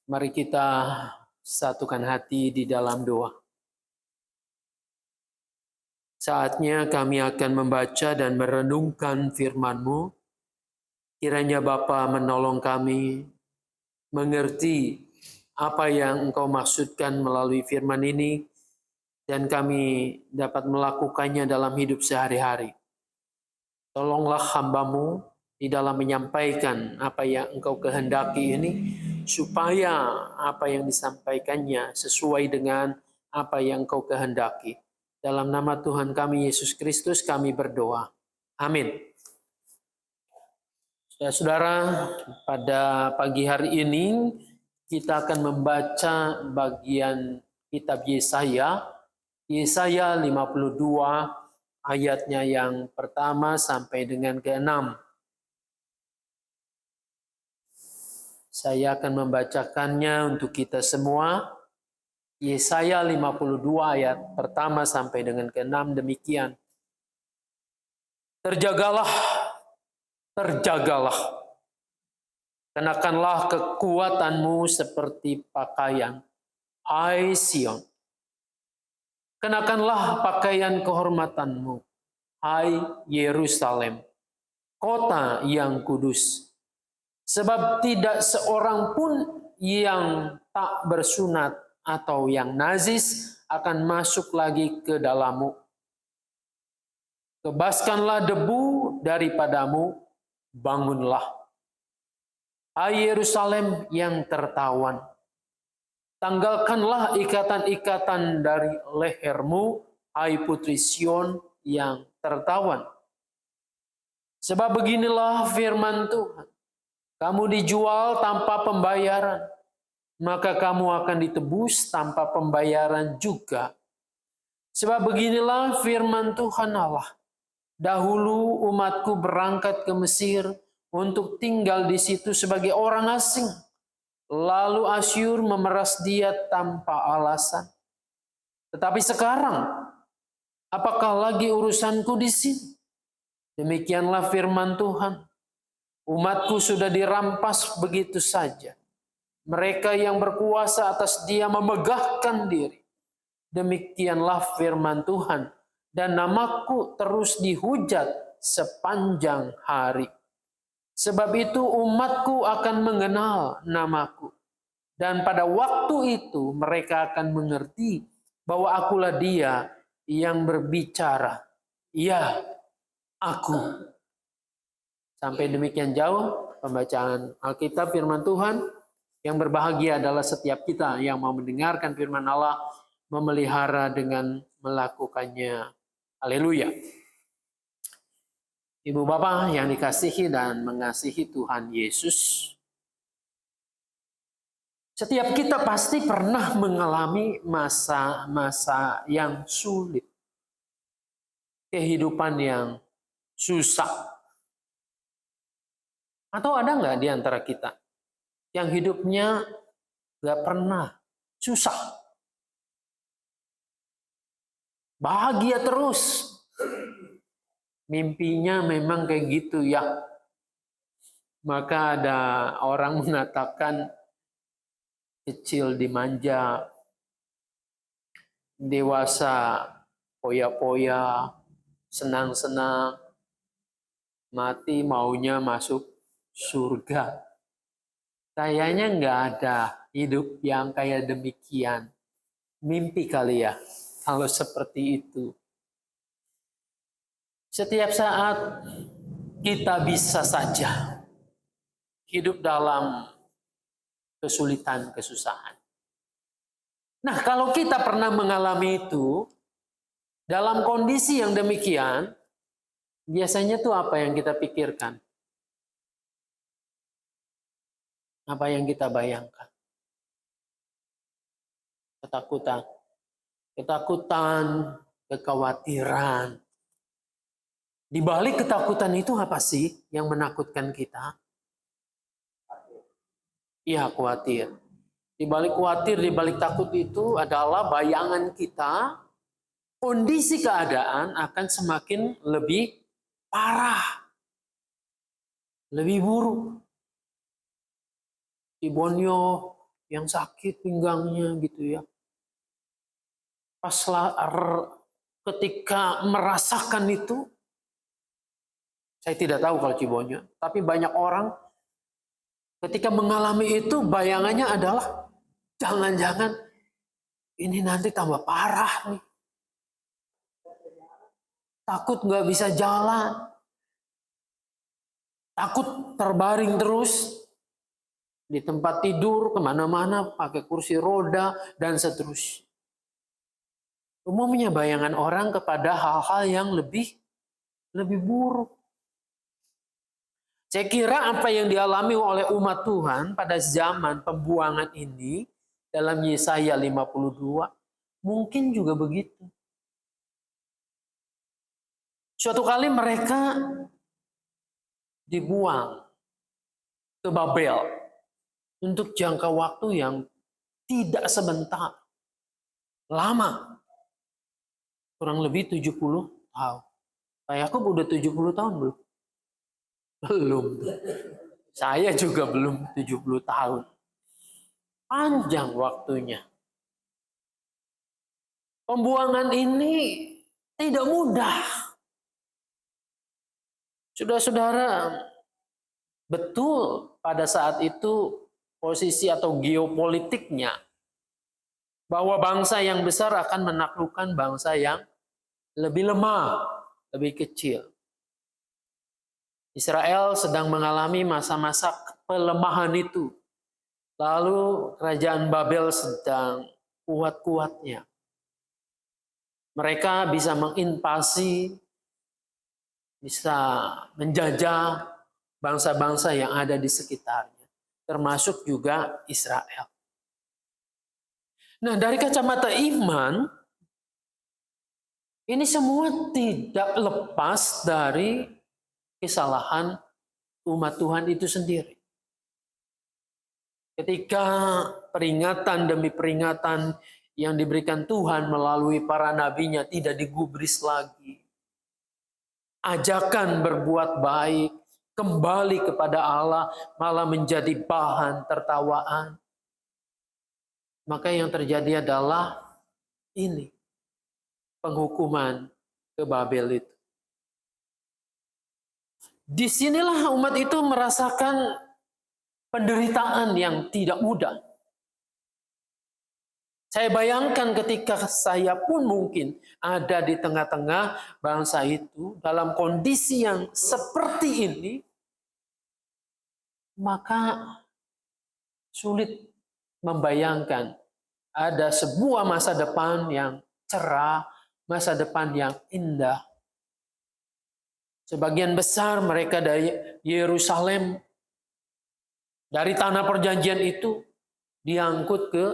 Mari kita satukan hati di dalam doa. Saatnya kami akan membaca dan merenungkan firman-Mu. Kiranya Bapa menolong kami mengerti apa yang Engkau maksudkan melalui firman ini, dan kami dapat melakukannya dalam hidup sehari-hari. Tolonglah hamba-Mu di dalam menyampaikan apa yang Engkau kehendaki ini, supaya apa yang disampaikannya sesuai dengan apa yang Engkau kehendaki. Dalam nama Tuhan kami Yesus Kristus kami berdoa. Amin. Saudara-saudara, pada pagi hari ini kita akan membaca bagian kitab Yesaya 52 ayatnya yang pertama sampai dengan ke-6. Saya akan membacakannya untuk kita semua. Yesaya 52 ayat pertama sampai dengan ke-6 demikian. Terjagalah, terjagalah. Kenakanlah kekuatanmu seperti pakaian, hai Sion. Kenakanlah pakaian kehormatanmu, hai Yerusalem, kota yang kudus. Sebab tidak seorang pun yang tak bersunat atau yang najis akan masuk lagi ke dalammu. Kebaskanlah debu daripadamu, bangunlah. Hai Yerusalem yang tertawan, tanggalkanlah ikatan-ikatan dari lehermu, hai Putri Sion yang tertawan. Sebab beginilah firman Tuhan. Kamu dijual tanpa pembayaran, maka kamu akan ditebus tanpa pembayaran juga. Sebab beginilah firman Tuhan Allah. Dahulu umatku berangkat ke Mesir untuk tinggal di situ sebagai orang asing. Lalu Asyur memeras dia tanpa alasan. Tetapi sekarang, apakah lagi urusanku di sini? Demikianlah firman Tuhan. Umatku sudah dirampas begitu saja. Mereka yang berkuasa atas dia memegahkan diri. Demikianlah firman Tuhan. Dan namaku terus dihujat sepanjang hari. Sebab itu umatku akan mengenal namaku. Dan pada waktu itu mereka akan mengerti bahwa akulah dia yang berbicara. Ya, aku. Sampai demikian jauh pembacaan Alkitab firman Tuhan. Yang berbahagia adalah setiap kita yang mau mendengarkan firman Allah, memelihara dengan melakukannya. Haleluya. Ibu Bapak yang dikasihi dan mengasihi Tuhan Yesus. Setiap kita pasti pernah mengalami masa-masa yang sulit. Kehidupan yang susah. Atau ada nggak di antara kita yang hidupnya nggak pernah susah, bahagia terus, mimpinya memang kayak gitu ya? Maka ada orang mengatakan kecil dimanja, dewasa poya-poya, senang-senang, mati maunya masuk surga. Kayaknya nggak ada hidup yang kayak demikian. Mimpi kali ya, kalau seperti itu. Setiap saat kita bisa saja hidup dalam kesulitan, kesusahan. Nah, kalau kita pernah mengalami itu, dalam kondisi yang demikian, biasanya tuh apa yang kita pikirkan? Apa yang kita bayangkan? Ketakutan. Ketakutan, kekhawatiran. Di balik ketakutan itu apa sih yang menakutkan kita? Iya, khawatir. Di balik khawatir, di balik takut itu adalah bayangan kita, kondisi keadaan akan semakin lebih parah, lebih buruk. Ibonyo yang sakit pinggangnya gitu ya. Pas ketika merasakan itu, saya tidak tahu kalau Cibonya, tapi banyak orang ketika mengalami itu bayangannya adalah jangan-jangan ini nanti tambah parah nih. Takut nggak bisa jalan. Takut terbaring terus di tempat tidur, kemana-mana pakai kursi roda, dan seterusnya. Umumnya bayangan orang kepada hal-hal yang lebih buruk. Saya kira apa yang dialami oleh umat Tuhan pada zaman pembuangan ini dalam Yesaya 52 mungkin juga begitu. Suatu kali mereka dibuang ke Babel untuk jangka waktu yang tidak sebentar, lama. Kurang lebih 70 tahun. Pak Yakub udah 70 tahun belum? Belum. Saya juga belum 70 tahun. Panjang waktunya. Pembuangan ini tidak mudah. Saudara-saudara, betul pada saat itu posisi atau geopolitiknya bahwa bangsa yang besar akan menaklukkan bangsa yang lebih lemah, lebih kecil. Israel sedang mengalami masa-masa pelemahan itu. Lalu kerajaan Babel sedang kuat-kuatnya. Mereka bisa menginvasi, bisa menjajah bangsa-bangsa yang ada di sekitarnya. Termasuk juga Israel. Nah, dari kacamata iman, ini semua tidak lepas dari kesalahan umat Tuhan itu sendiri. Ketika peringatan demi peringatan yang diberikan Tuhan melalui para nabinya tidak digubris lagi. Ajakan berbuat baik, kembali kepada Allah malah menjadi bahan tertawaan. Maka yang terjadi adalah ini, penghukuman ke Babel itu. Disinilah umat itu merasakan penderitaan yang tidak mudah. Saya bayangkan ketika saya pun mungkin ada di tengah-tengah bangsa itu dalam kondisi yang seperti ini, maka sulit membayangkan ada sebuah masa depan yang cerah, masa depan yang indah. Sebagian besar mereka dari Yerusalem, dari tanah perjanjian itu diangkut ke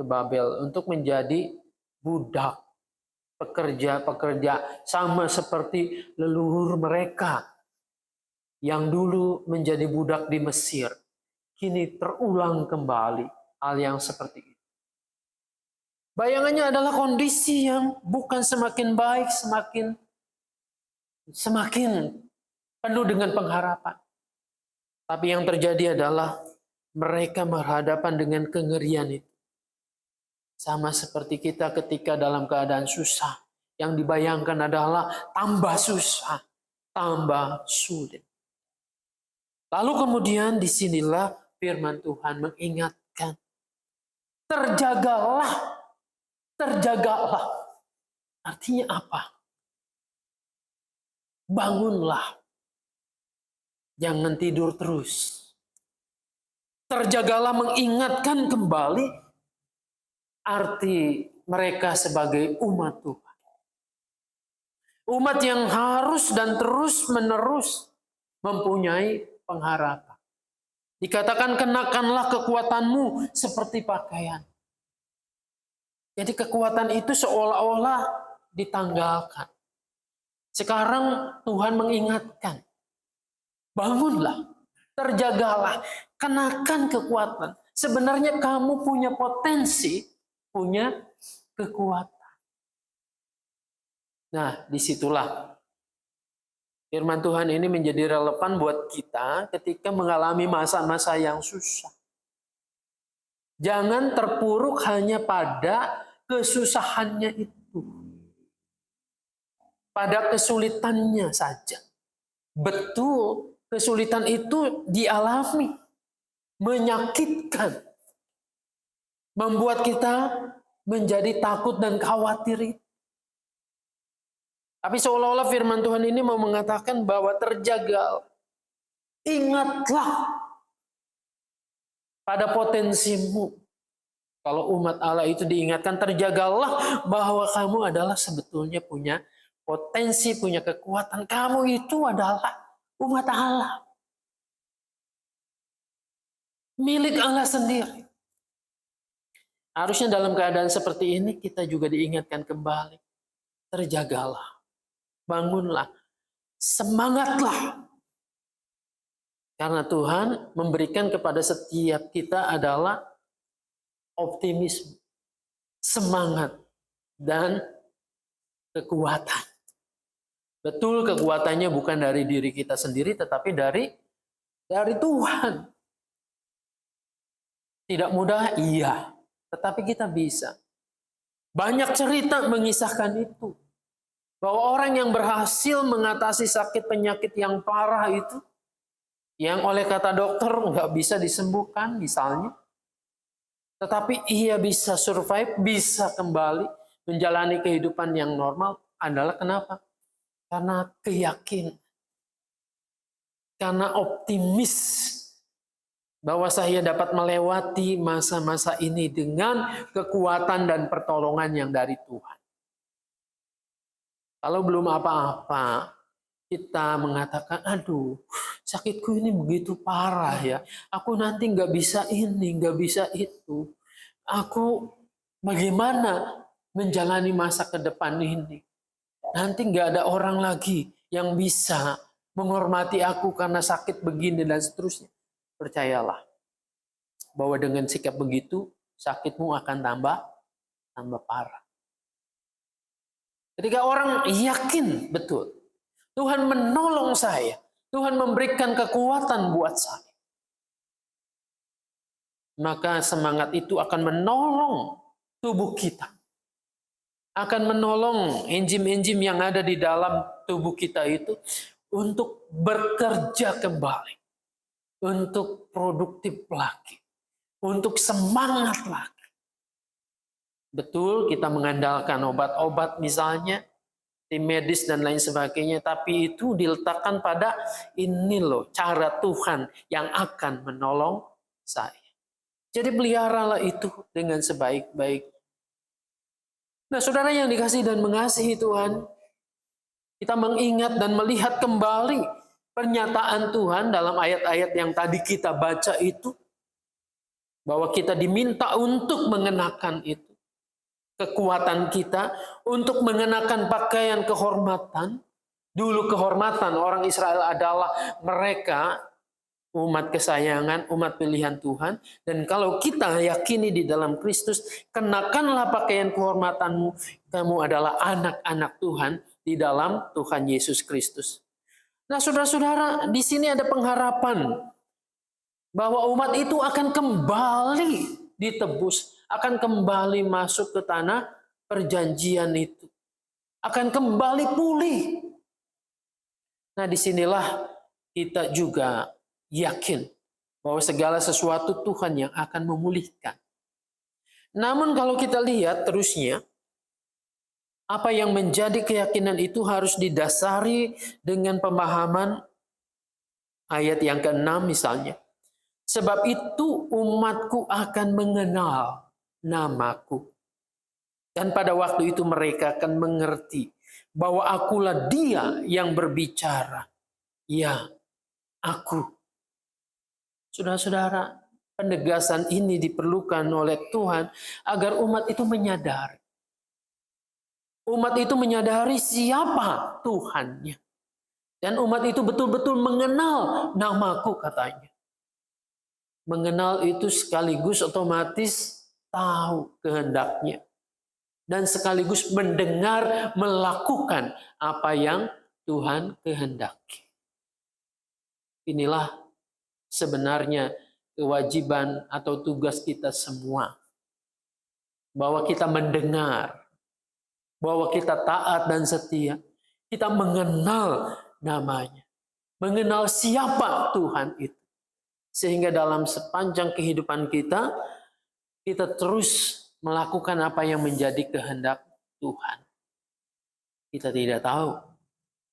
Babel untuk menjadi budak, pekerja-pekerja sama seperti leluhur mereka yang dulu menjadi budak di Mesir. Kini terulang kembali hal yang seperti itu. Bayangannya adalah kondisi yang bukan semakin baik, semakin penuh dengan pengharapan. Tapi yang terjadi adalah mereka berhadapan dengan kengerian itu. Sama seperti kita ketika dalam keadaan susah. Yang dibayangkan adalah tambah susah, tambah sulit. Lalu kemudian disinilah firman Tuhan mengingatkan. Terjagalah. Terjagalah. Artinya apa? Bangunlah. Jangan tidur terus. Terjagalah mengingatkan kembali arti mereka sebagai umat Tuhan. Umat yang harus dan terus-menerus mempunyai pengharapan. Dikatakan kenakanlah kekuatanmu seperti pakaian. Jadi kekuatan itu seolah-olah ditanggalkan. Sekarang Tuhan mengingatkan. Bangunlah, terjagalah, kenakan kekuatan. Sebenarnya kamu punya potensi, punya kekuatan. Nah, disitulah firman Tuhan ini menjadi relevan buat kita ketika mengalami masa-masa yang susah. Jangan terpuruk hanya pada kesusahannya itu, pada kesulitannya saja. Betul, kesulitan itu dialami, menyakitkan, membuat kita menjadi takut dan khawatir. Tapi seolah-olah firman Tuhan ini mau mengatakan bahwa terjaga. Ingatlah pada potensimu. Kalau umat Allah itu diingatkan, terjagalah bahwa kamu adalah sebetulnya punya potensi, punya kekuatan. Kamu itu adalah umat Allah. Milik Allah sendiri. Harusnya dalam keadaan seperti ini kita juga diingatkan kembali. Terjagalah. Bangunlah. Semangatlah. Karena Tuhan memberikan kepada setiap kita adalah optimisme, semangat, dan kekuatan. Betul, kekuatannya bukan dari diri kita sendiri, tetapi dari Tuhan. Tidak mudah, iya. Tetapi kita bisa. Banyak cerita mengisahkan itu. Bahwa orang yang berhasil mengatasi sakit penyakit yang parah itu, yang oleh kata dokter nggak bisa disembuhkan misalnya, tetapi ia bisa survive, bisa kembali menjalani kehidupan yang normal adalah kenapa? Karena keyakinan, karena optimis bahwa saya dapat melewati masa-masa ini dengan kekuatan dan pertolongan yang dari Tuhan. Kalau belum apa-apa, kita mengatakan, aduh, sakitku ini begitu parah ya. Aku nanti nggak bisa ini, nggak bisa itu. Aku bagaimana menjalani masa ke depan ini? Nanti nggak ada orang lagi yang bisa menghormati aku karena sakit begini dan seterusnya. Percayalah bahwa dengan sikap begitu, sakitmu akan tambah parah. Ketika orang yakin betul, Tuhan menolong saya. Tuhan memberikan kekuatan buat saya. Maka semangat itu akan menolong tubuh kita. Akan menolong enzim-enzim yang ada di dalam tubuh kita itu untuk bekerja kembali. Untuk produktif lagi. Untuk semangat lagi. Betul, kita mengandalkan obat-obat misalnya, tim medis dan lain sebagainya, tapi itu diletakkan pada ini loh, cara Tuhan yang akan menolong saya. Jadi peliharalah itu dengan sebaik-baik. Nah, saudara yang dikasihi dan mengasihi Tuhan, kita mengingat dan melihat kembali pernyataan Tuhan dalam ayat-ayat yang tadi kita baca itu, bahwa kita diminta untuk mengenakan itu. Kekuatan kita untuk mengenakan pakaian kehormatan. Dulu kehormatan orang Israel adalah mereka umat kesayangan, umat pilihan Tuhan. Dan kalau kita yakini di dalam Kristus, kenakanlah pakaian kehormatanmu. Kamu adalah anak-anak Tuhan di dalam Tuhan Yesus Kristus. Nah, saudara-saudara, di sini ada pengharapan bahwa umat itu akan kembali ditebus, akan kembali masuk ke tanah perjanjian itu. Akan kembali pulih. Nah, disinilah kita juga yakin bahwa segala sesuatu Tuhan yang akan memulihkan. Namun kalau kita lihat terusnya, apa yang menjadi keyakinan itu harus didasari dengan pemahaman ayat yang ke-6 misalnya. Sebab itu umatku akan mengenal namaku. Dan pada waktu itu mereka akan mengerti bahwa akulah Dia yang berbicara. Ya, aku. Saudara-saudara, penegasan ini diperlukan oleh Tuhan agar umat itu menyadari. Umat itu menyadari siapa Tuhannya. Dan umat itu betul-betul mengenal namaku katanya. Mengenal itu sekaligus otomatis tahu kehendaknya. Dan sekaligus mendengar, melakukan apa yang Tuhan kehendaki. Inilah sebenarnya kewajiban atau tugas kita semua. Bahwa kita mendengar, bahwa kita taat dan setia, kita mengenal namanya, mengenal siapa Tuhan itu. Sehingga dalam sepanjang kehidupan kita, kita terus melakukan apa yang menjadi kehendak Tuhan. Kita tidak tahu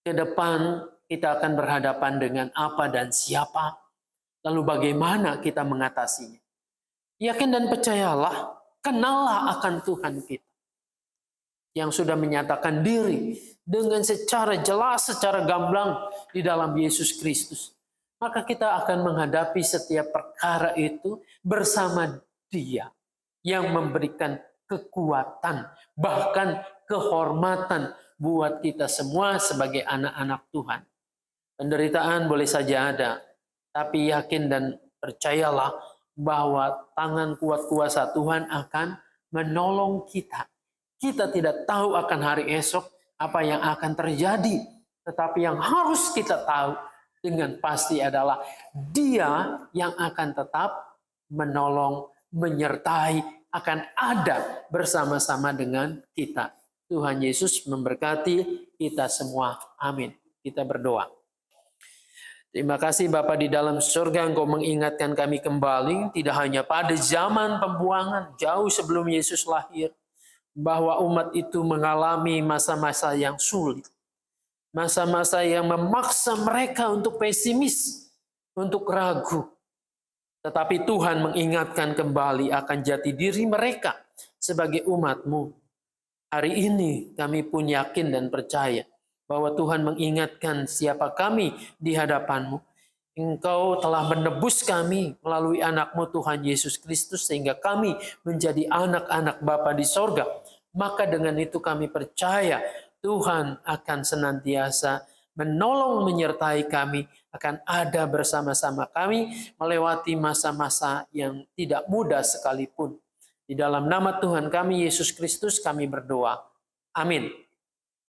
ke depan kita akan berhadapan dengan apa dan siapa, lalu bagaimana kita mengatasinya. Yakin dan percayalah, kenallah akan Tuhan kita yang sudah menyatakan diri dengan secara jelas, secara gamblang di dalam Yesus Kristus. Maka kita akan menghadapi setiap perkara itu bersama Dia yang memberikan kekuatan, bahkan kehormatan buat kita semua sebagai anak-anak Tuhan. Penderitaan boleh saja ada, tapi yakin dan percayalah bahwa tangan kuat kuasa Tuhan akan menolong kita. Kita tidak tahu akan hari esok apa yang akan terjadi, tetapi yang harus kita tahu dengan pasti adalah Dia yang akan tetap menolong, menyertai, akan ada bersama-sama dengan kita. Tuhan Yesus memberkati kita semua. Amin. Kita berdoa. Terima kasih Bapa di dalam surga, Engkau mengingatkan kami kembali, tidak hanya pada zaman pembuangan, jauh sebelum Yesus lahir, bahwa umat itu mengalami masa-masa yang sulit. Masa-masa yang memaksa mereka untuk pesimis, untuk ragu. Tetapi Tuhan mengingatkan kembali akan jati diri mereka sebagai umat-Mu. Hari ini kami pun yakin dan percaya bahwa Tuhan mengingatkan siapa kami di hadapan-Mu. Engkau telah menebus kami melalui anak-Mu Tuhan Yesus Kristus sehingga kami menjadi anak-anak Bapa di sorga. Maka dengan itu kami percaya Tuhan akan senantiasa menolong menyertai kami, akan ada bersama-sama kami melewati masa-masa yang tidak mudah sekalipun. Di dalam nama Tuhan kami Yesus Kristus kami berdoa. Amin.